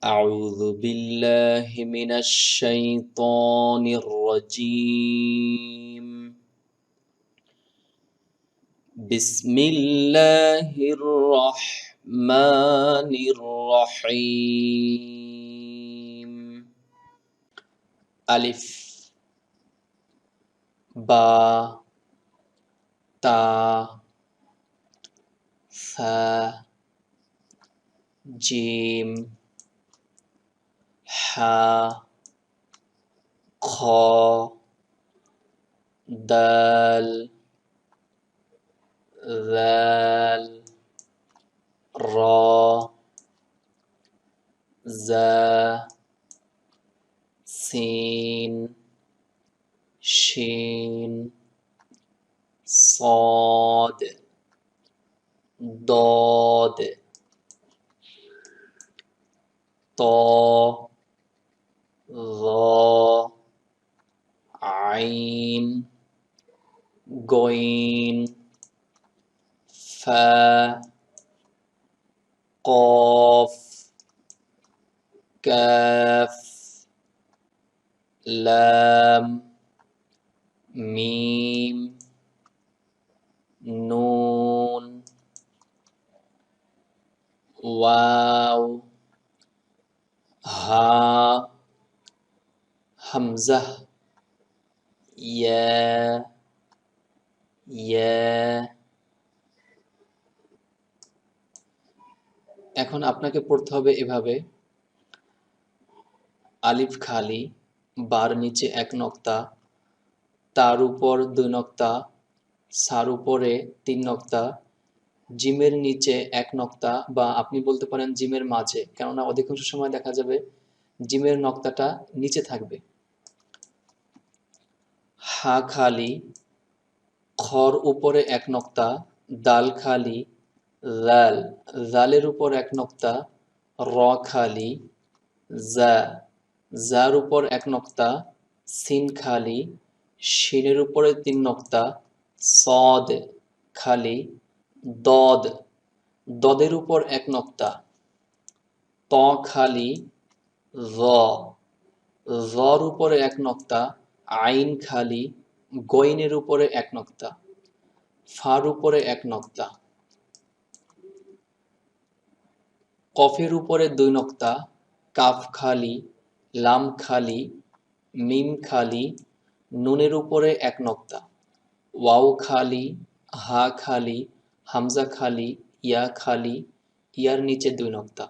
أعوذ بالله من الشيطان الرجيم بسم الله الرحمن الرحيم ألف با تا ثا جيم حا خا دال ذال را زا سين شين صاد ضاد طا ظا عين غين فا قاف كاف لام ميم نون واو ها হামজাহ এখন আপনাকে পড়তে হবে এভাবে আলিফ খালি বার নিচে এক নক্তা তার উপর দুই নক্তা সার উপরে তিন নক্তা জিমের নিচে এক নক্তা বা আপনি বলতে পারেন জিমের মাঝে, কেননা অধিকাংশ সময় দেখা যাবে জিমের নক্তাটা নিচে থাকবে। হা খালি খর উপরে এক নক্তা দাল খালি জাল জালের উপর এক নক্তা র খালি জা জার উপর এক নক্তা সিন খালি শিনের উপরে তিন নক্তা সদ খালি দদ দদের উপর এক নক্তা ত খালি জর উপরে এক নক্তা আইন খালি গইনের উপরে এক নক্তা ফার উপরে এক নক্তা কফের উপরে দুই নক্তা কাফ খালি লাম খালি মিম খালি নুনের উপরে এক নক্তা ওয়াও খালি হা খালি হামজা খালি ইয়া খালি ইয়ার নিচে দুই নক্তা।